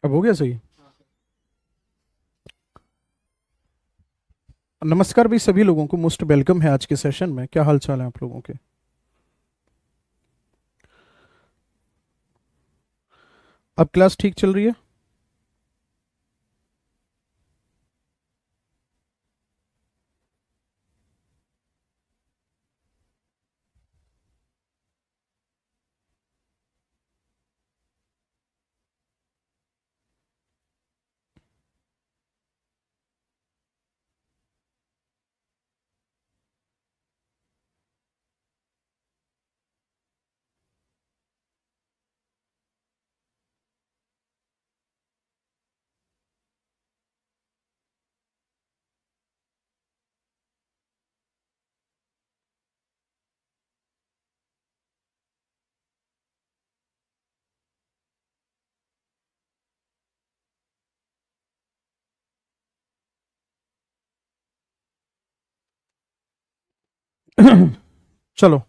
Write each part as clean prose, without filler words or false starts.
अब हो गया सही। नमस्कार भाई, सभी लोगों को मोस्ट वेलकम है आज के सेशन में। क्या हाल चाल है आप लोगों के? अब क्लास ठीक चल रही है? चलो,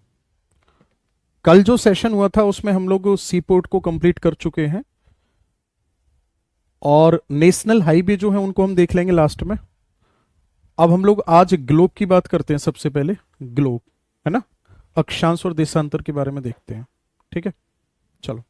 कल जो सेशन हुआ था उसमें हम लोग सी पोर्ट को कंप्लीट कर चुके हैं और नेशनल हाईवे जो है उनको हम देख लेंगे लास्ट में। अब हम लोग आज ग्लोब की बात करते हैं। सबसे पहले ग्लोब, है ना, अक्षांश और देशांतर के बारे में देखते हैं। ठीक है, चलो।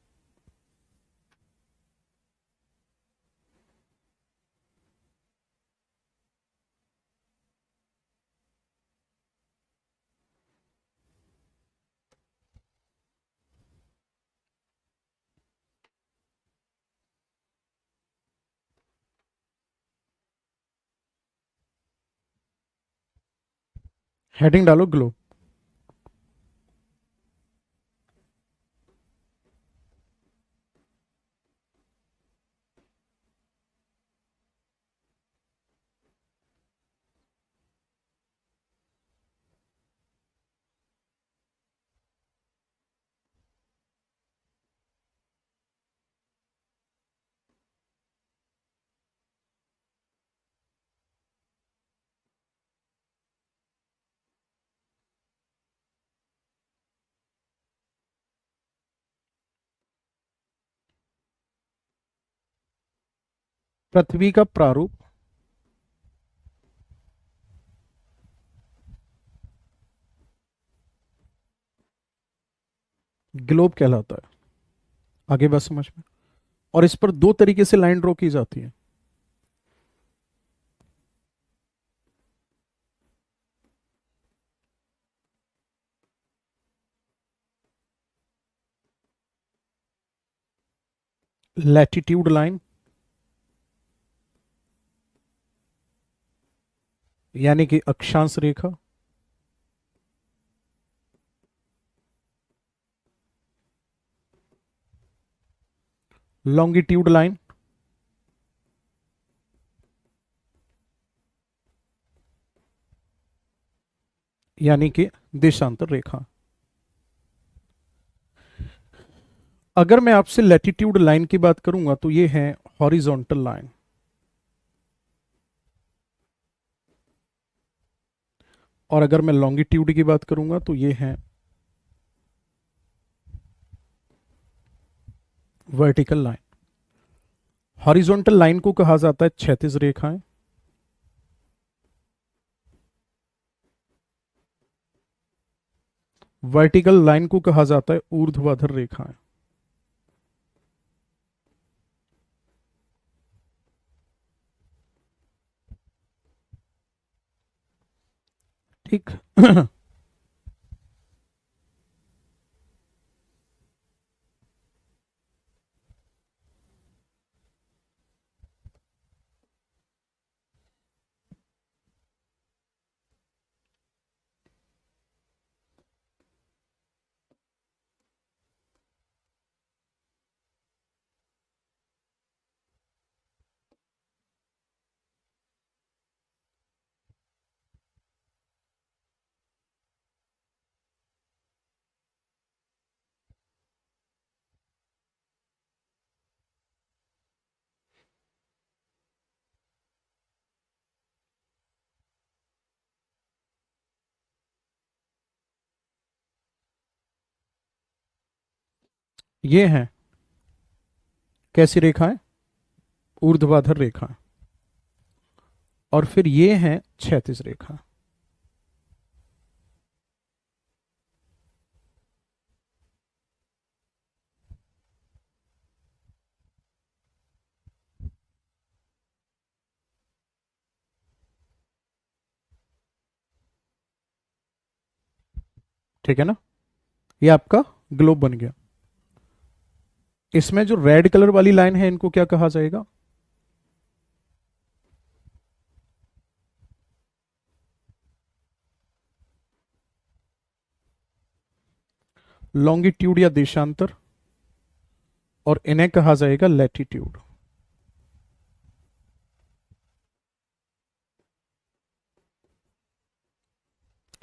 हेडिंग डालो ग्लोब। पृथ्वी का प्रारूप ग्लोब कहलाता है। आगे बात समझ में? और इस पर दो तरीके से लाइन ड्रॉ की जाती है। लैटिट्यूड लाइन यानी कि अक्षांश रेखा, लॉन्गिट्यूड लाइन यानी कि देशांतर रेखा। अगर मैं आपसे लैटिट्यूड लाइन की बात करूंगा तो ये है हॉरिजॉन्टल लाइन, और अगर मैं लॉन्गिट्यूड की बात करूंगा तो ये है वर्टिकल लाइन। हॉरिजॉन्टल लाइन को कहा जाता है क्षैतिज रेखाएं, वर्टिकल लाइन को कहा जाता है ऊर्ध्वाधर रेखाएं। ठीक। ये हैं कैसी रेखाएं? ऊर्ध्वाधर रेखा, और फिर ये है क्षैतिज रेखा। ठीक है ना, ये आपका ग्लोब बन गया। इसमें जो रेड कलर वाली लाइन है इनको क्या कहा जाएगा? लॉन्गिट्यूड या देशांतर, और इन्हें कहा जाएगा लैटिट्यूड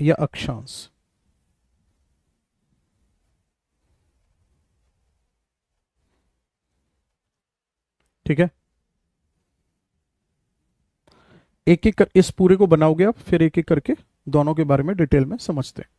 या अक्षांश। ठीक है, एक एक कर इस पूरे को बनाओगे आप, फिर एक एक करके दोनों के बारे में डिटेल में समझते हैं।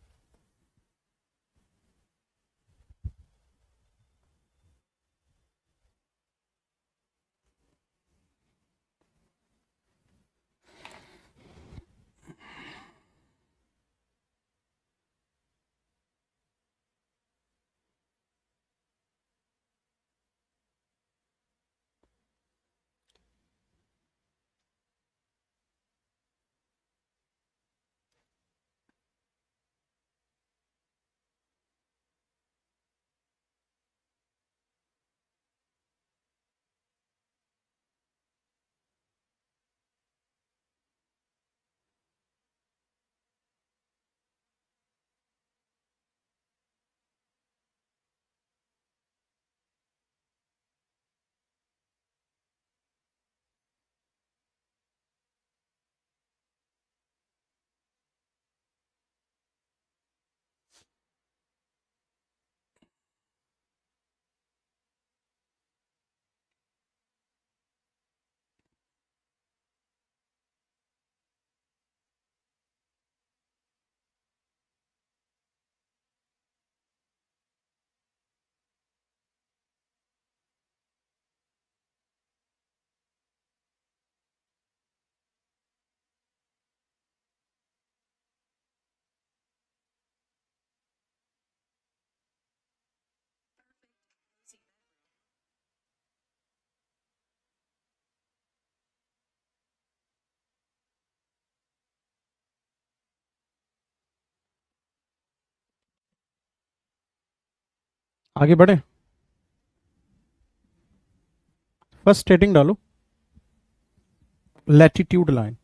आगे बढ़े, फर्स्ट हेडिंग डालो, लैटिट्यूड लाइन।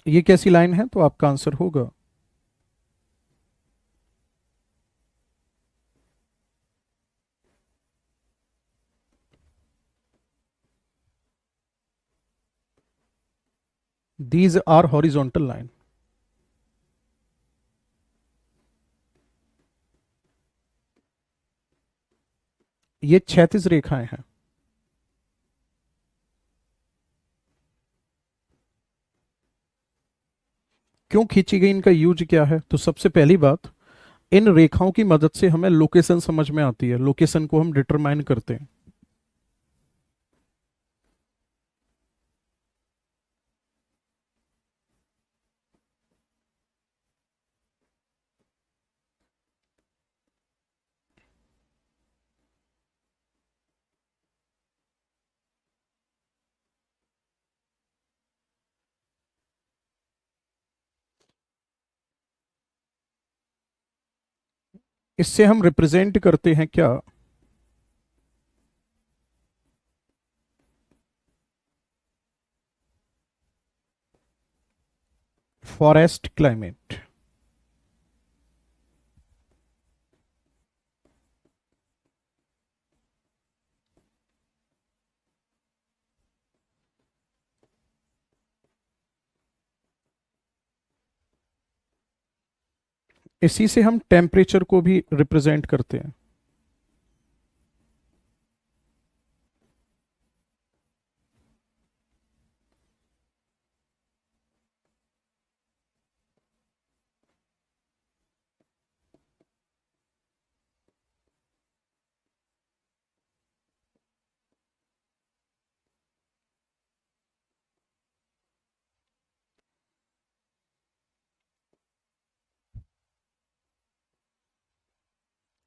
ये कैसी लाइन है? तो आपका आंसर होगा दीज आर हॉरिजॉन्टल लाइन। ये क्षैतिज रेखाएं हैं। क्यों खींची गई, इनका यूज क्या है? तो सबसे पहली बात, इन रेखाओं की मदद से हमें लोकेशन समझ में आती है, लोकेशन को हम डिटरमाइन करते हैं। इससे हम रिप्रेजेंट करते हैं क्या? Forest climate. इसी से हम टेम्परेचर को भी रिप्रेजेंट करते हैं।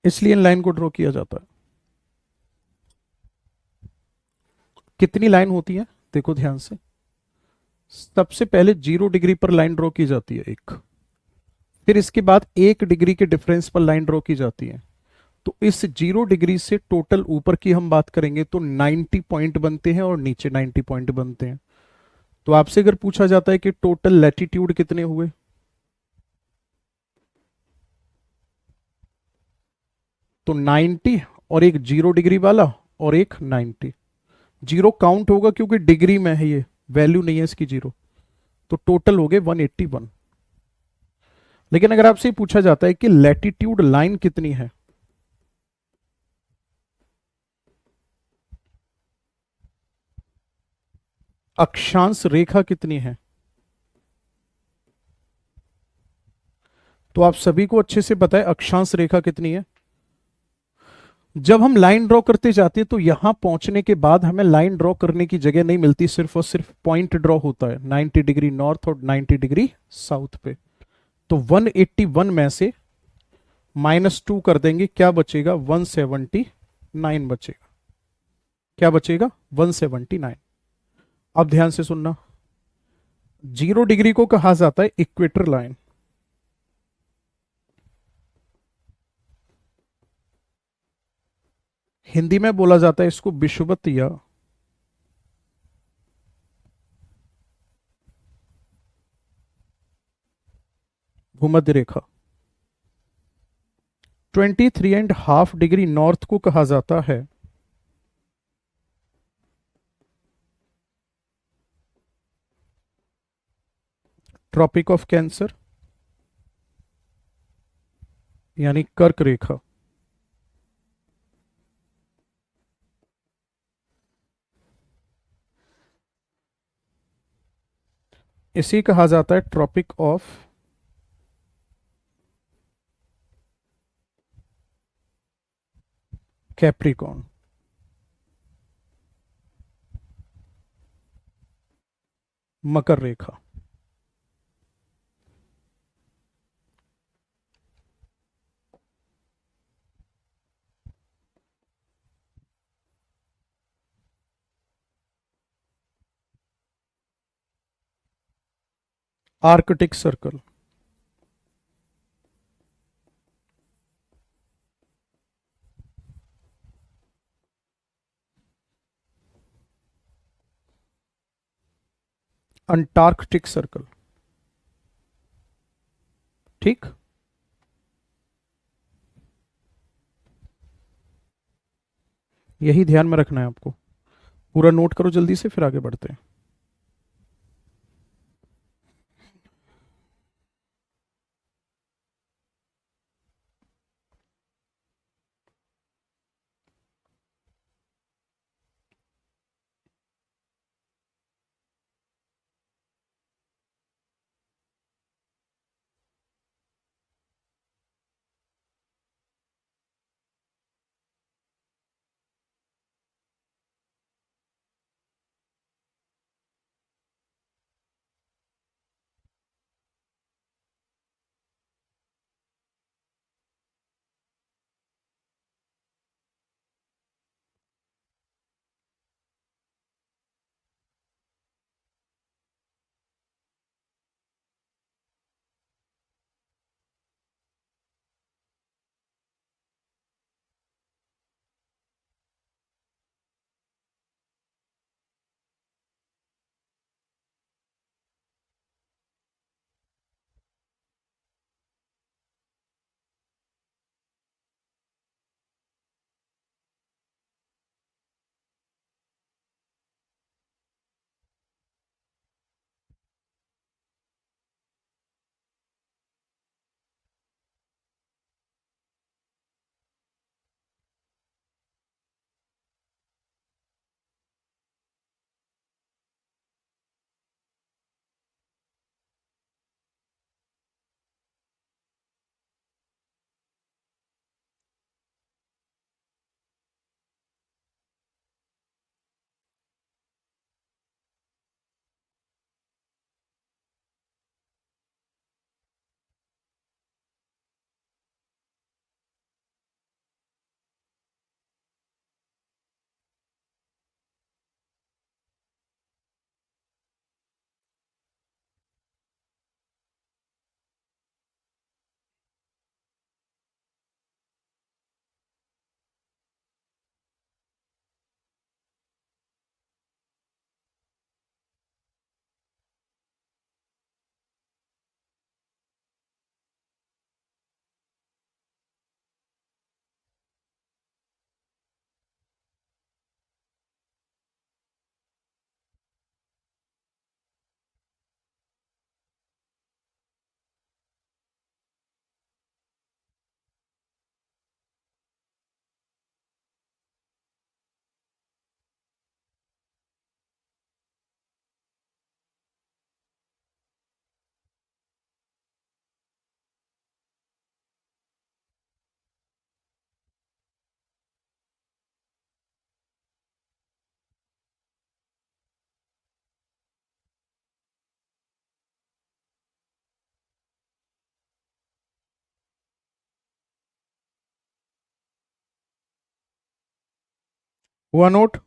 इसलिए इन लाइन को ड्रॉ किया जाता है। कितनी लाइन होती है देखो ध्यान से। सबसे पहले 0 डिग्री पर लाइन ड्रॉ की जाती है एक, फिर इसके बाद 1 डिग्री के डिफरेंस पर लाइन ड्रॉ की जाती है। तो इस 0 डिग्री से टोटल ऊपर की हम बात करेंगे तो 90 पॉइंट बनते हैं और नीचे 90 पॉइंट बनते हैं। तो आपसे अगर पूछा जाता है कि टोटल लैटिट्यूड कितने हुए, तो 90 और एक 0 डिग्री वाला और एक 90। जीरो काउंट होगा क्योंकि डिग्री में है, ये वैल्यू नहीं है इसकी जीरो। तो टोटल हो गए 181। लेकिन अगर आपसे पूछा जाता है कि लैटिट्यूड लाइन कितनी है, अक्षांश रेखा कितनी है, तो आप सभी को अच्छे से पता है अक्षांश रेखा कितनी है। जब हम लाइन ड्रॉ करते जाते हैं तो यहां पहुंचने के बाद हमें लाइन ड्रॉ करने की जगह नहीं मिलती, सिर्फ और सिर्फ पॉइंट ड्रॉ होता है 90 डिग्री नॉर्थ और 90 डिग्री साउथ पे। तो 181 में से -2 कर देंगे, क्या बचेगा 179 बचेगा। क्या बचेगा 179। अब ध्यान से सुनना, 0 डिग्री को कहा जाता है इक्वेटर लाइन। हिंदी में बोला जाता है इसको विषुवत या भूमध्य रेखा। 23.5 डिग्री नॉर्थ को कहा जाता है ट्रॉपिक ऑफ कैंसर, यानी कर्क रेखा। इसे कहा जाता है ट्रॉपिक ऑफ कैप्रिकॉर्न। मकर रेखा। Arctic Circle. Antarctic Circle. ठीक। यही ध्यान में रखना है आपको, पूरा नोट करो जल्दी से फिर आगे बढ़ते हैं। हुआ नोट?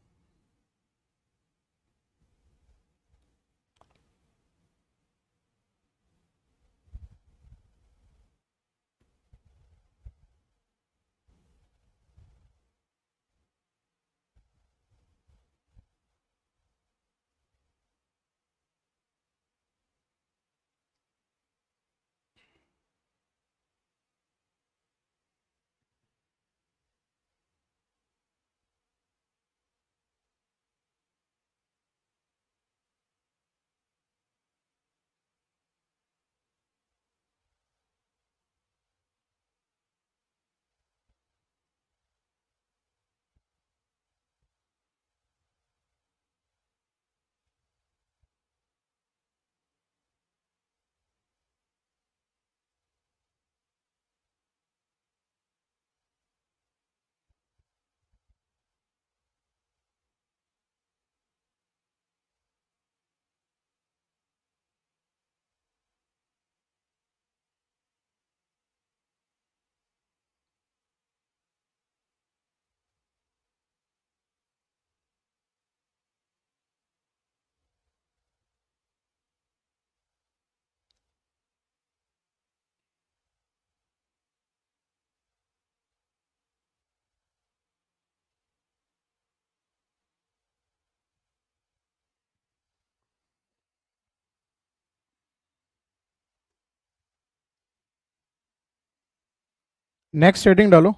नेक्स्ट हेडिंग डालो।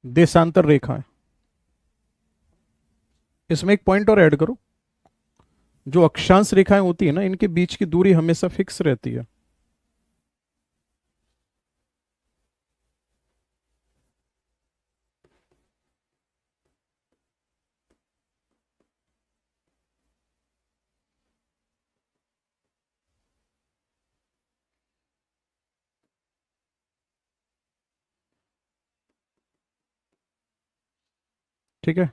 देशांतर रेखाएं। इसमें एक पॉइंट और ऐड करो, जो अक्षांश रेखाएं होती है ना, इनके बीच की दूरी हमेशा फिक्स रहती है। ठीक है।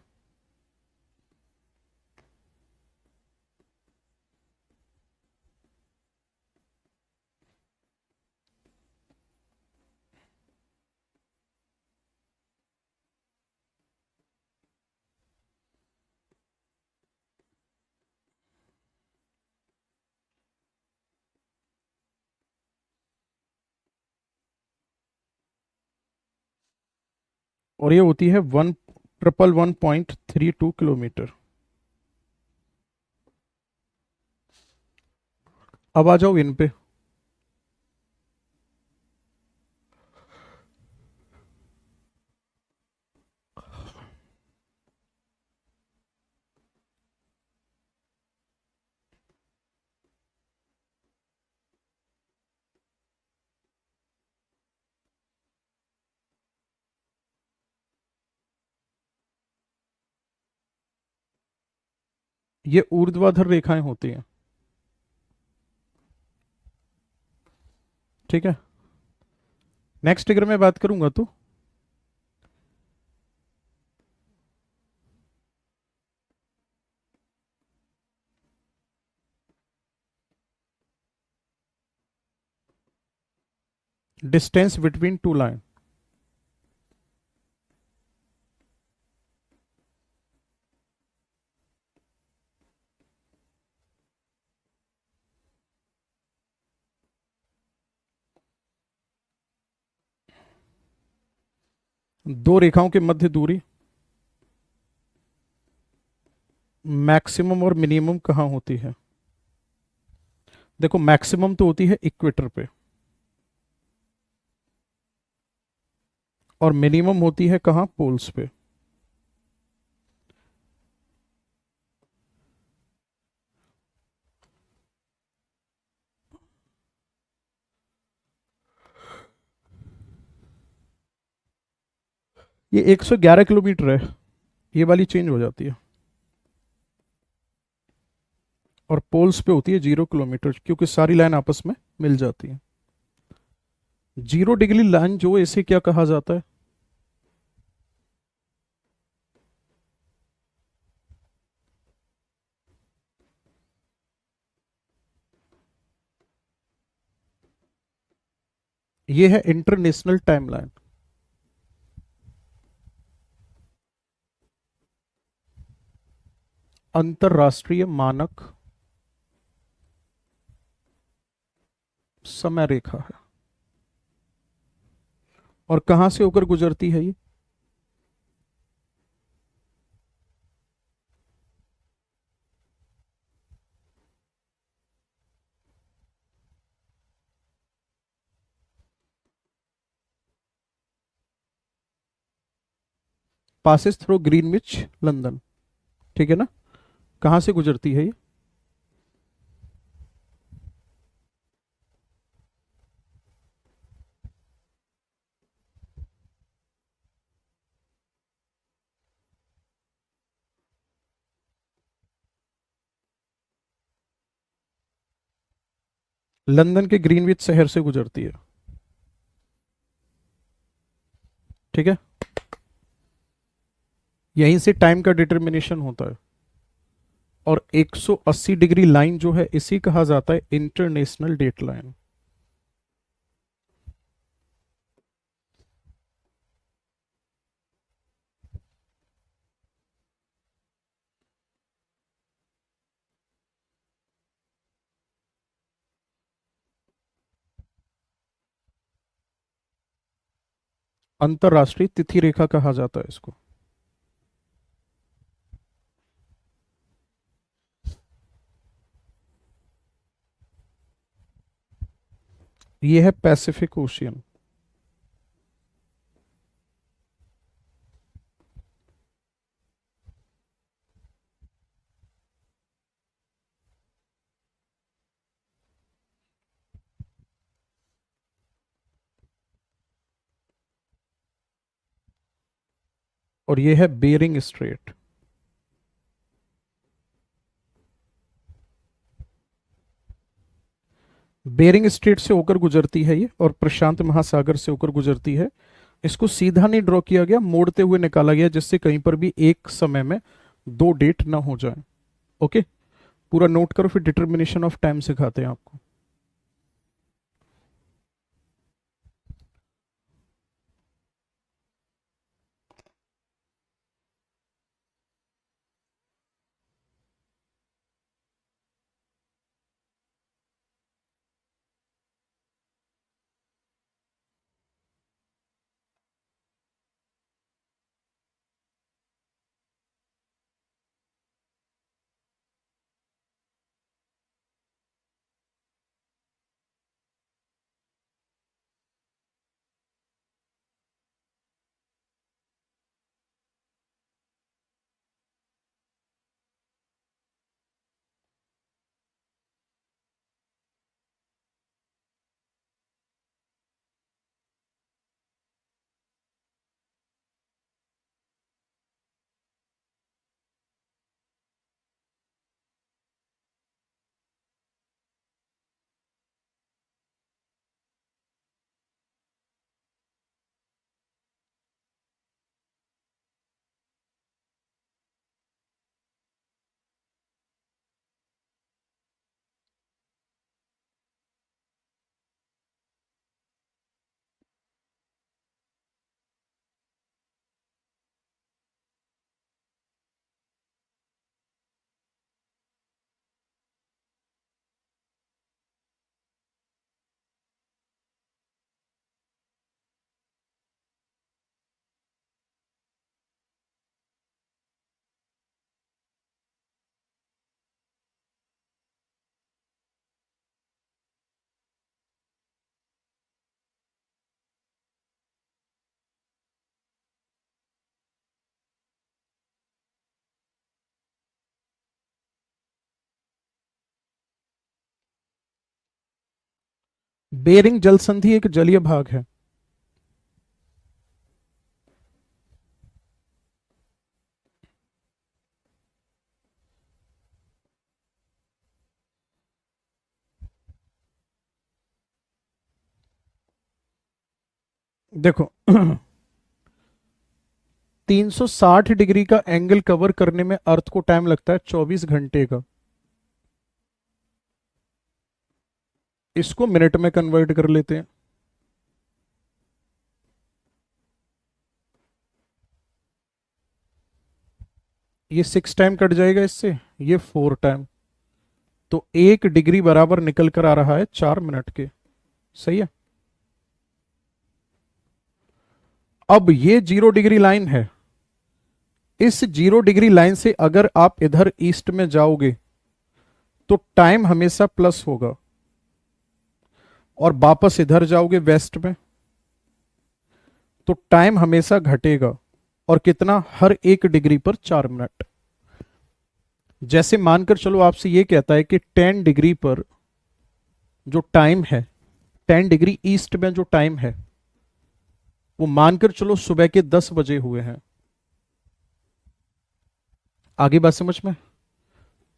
और ये होती है 1,111.32 किलोमीटर। अब आ जाओ इन पे। ये ऊर्ध्वाधर रेखाएं होती हैं। ठीक है। नेक्स्ट फिगर में बात करूंगा तो डिस्टेंस बिटवीन टू लाइन। दो रेखाओं के मध्य दूरी मैक्सिमम और मिनिमम कहाँ होती है? देखो, मैक्सिमम तो होती है इक्वेटर पे, और मिनिमम होती है कहाँ? पोल्स पे। ये 111 किलोमीटर है, ये वाली चेंज हो जाती है, और पोल्स पे होती है 0 किलोमीटर, क्योंकि सारी लाइन आपस में मिल जाती है। 0 डिग्री लाइन जो, इसे क्या कहा जाता है? ये है इंटरनेशनल टाइमलाइन। अंतरराष्ट्रीय मानक समय रेखा है। और कहां से होकर गुजरती है ये? Passes through Greenwich London. ठीक है ना? कहां से गुजरती है ये? लंदन के ग्रीनविच शहर से गुजरती है। ठीक है? यहीं से टाइम का डिटर्मिनेशन होता है। और 180 डिग्री लाइन जो है इसी कहा जाता है इंटरनेशनल डेट लाइन। अंतरराष्ट्रीय तिथि रेखा कहा जाता है इसको। ये है पैसिफिक ओशियन। और ये है बेरिंग स्ट्रेट। बेरिंग स्ट्रेट से होकर गुजरती है ये, और प्रशांत महासागर से होकर गुजरती है। इसको सीधा नहीं ड्रॉ किया गया, मोड़ते हुए निकाला गया, जिससे कहीं पर भी एक समय में दो डेट ना हो जाए। ओके, पूरा नोट करो, फिर डिटर्मिनेशन ऑफ टाइम सिखाते हैं आपको। बेरिंग जल संधि एक जलीय भाग है। देखो 360 डिग्री का एंगल कवर करने में अर्थ को टाइम लगता है 24 घंटे का। इसको मिनट में कन्वर्ट कर लेते हैं। ये 6 टाइम कट जाएगा इससे, ये 4 टाइम, तो 1 डिग्री बराबर निकल कर आ रहा है 4 मिनट के। सही है। अब ये 0 डिग्री लाइन है, इस 0 डिग्री लाइन से अगर आप इधर ईस्ट में जाओगे तो टाइम हमेशा प्लस होगा, और वापस इधर जाओगे वेस्ट में तो टाइम हमेशा घटेगा। और कितना, हर 1 डिग्री पर 4 मिनट। जैसे मानकर चलो आपसे ये कहता है कि 10 डिग्री पर जो टाइम है, 10 डिग्री ईस्ट में जो टाइम है, वो मानकर चलो सुबह के 10 बजे हुए हैं। आगे बात समझ में?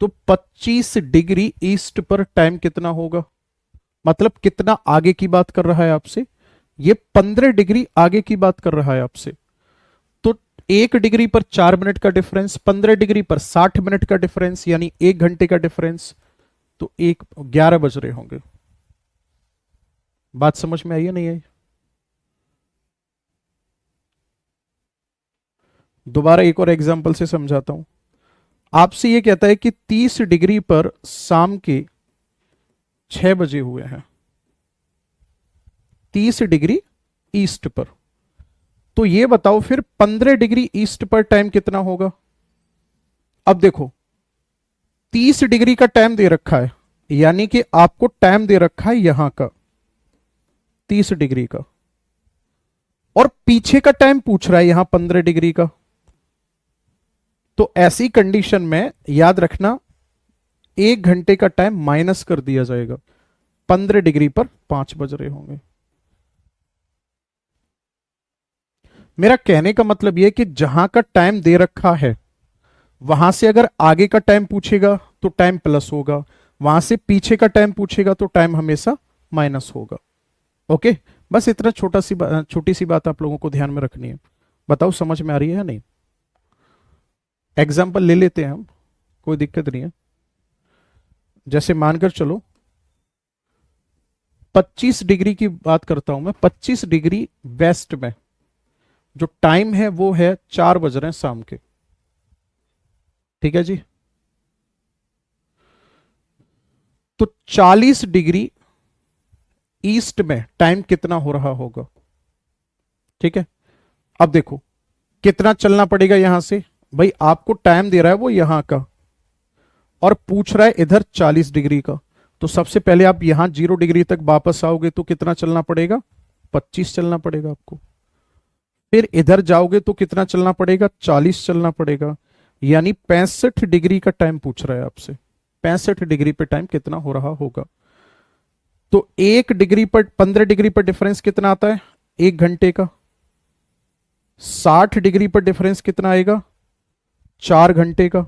तो 25 डिग्री ईस्ट पर टाइम कितना होगा, मतलब कितना आगे की बात कर रहा है आपसे, ये 15 डिग्री आगे की बात कर रहा है आपसे। तो 1 डिग्री पर 4 मिनट का डिफरेंस, 15 डिग्री पर 60 मिनट का डिफरेंस, यानी 1 घंटे का डिफरेंस। तो 11 बज रहे होंगे। बात समझ में आई है नहीं आई? दोबारा एक और एग्जांपल से समझाता हूं। आपसे ये कहता है कि 30 डिग्री पर शाम के 6 बजे हुए हैं, 30 डिग्री ईस्ट पर। तो ये बताओ फिर 15 डिग्री ईस्ट पर टाइम कितना होगा। अब देखो, 30 डिग्री का टाइम दे रखा है, यानी कि आपको टाइम दे रखा है यहां का 30 डिग्री का, और पीछे का टाइम पूछ रहा है यहां 15 डिग्री का। तो ऐसी कंडीशन में याद रखना, 1 घंटे का टाइम माइनस कर दिया जाएगा। 15 डिग्री पर 5 बज रहे होंगे। मेरा कहने का मतलब यह कि जहां का टाइम दे रखा है वहां से अगर आगे का टाइम पूछेगा तो टाइम प्लस होगा, वहां से पीछे का टाइम पूछेगा तो टाइम हमेशा माइनस होगा। ओके, बस इतना छोटी सी बात आप लोगों को ध्यान में रखनी है। बताओ समझ में आ रही है या नहीं? एग्जाम्पल ले लेते हैं हम, कोई दिक्कत नहीं है। जैसे मानकर चलो 25 डिग्री की बात करता हूं मैं, 25 डिग्री वेस्ट में जो टाइम है वो है 4 बज रहे हैं शाम के। ठीक है जी। तो 40 डिग्री ईस्ट में टाइम कितना हो रहा होगा। ठीक है। अब देखो कितना चलना पड़ेगा यहां से, भाई आपको टाइम दे रहा है वो यहां का, और पूछ रहा है इधर 40 डिग्री का। तो सबसे पहले आप यहां 0 डिग्री तक वापस आओगे तो कितना चलना पड़ेगा, 25 चलना पड़ेगा आपको। फिर इधर जाओगे तो कितना चलना पड़ेगा, 40 चलना पड़ेगा। यानी 65 डिग्री का टाइम पूछ रहा है आपसे, 65 डिग्री पे टाइम कितना हो रहा होगा। तो 1 डिग्री पर 15 डिग्री पर डिफरेंस कितना आता है, 1 घंटे का। 60 डिग्री पर डिफरेंस कितना आएगा, 4 घंटे का।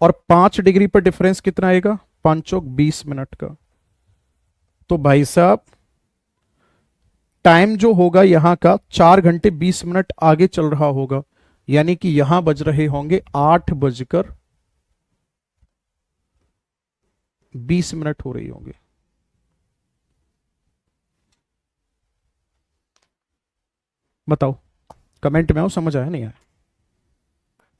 और 5 डिग्री पर डिफरेंस कितना आएगा, 5 चौक 20 मिनट का। तो भाई साहब टाइम जो होगा यहां का 4 घंटे 20 मिनट आगे चल रहा होगा, यानी कि यहां बज रहे होंगे 8 बजकर 20 मिनट हो रही होंगे। बताओ, कमेंट में आओ, समझ आया नहीं आया?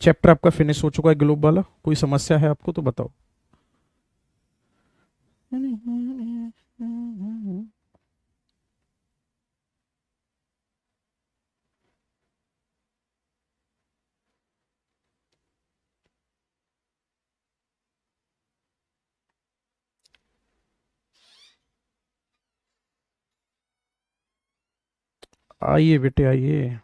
चैप्टर आपका फिनिश हो चुका है ग्लोब वाला, कोई समस्या है आपको तो बताओ। आइए बेटे आइए।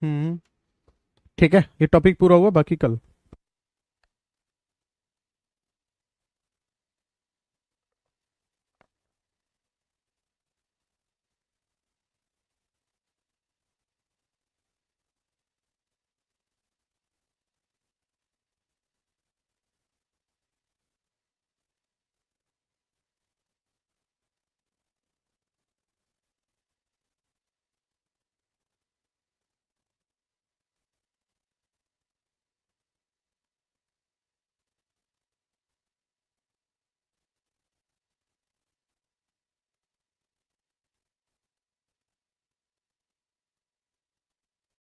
हम्म। ठीक है, ये टॉपिक पूरा हुआ, बाकी कल।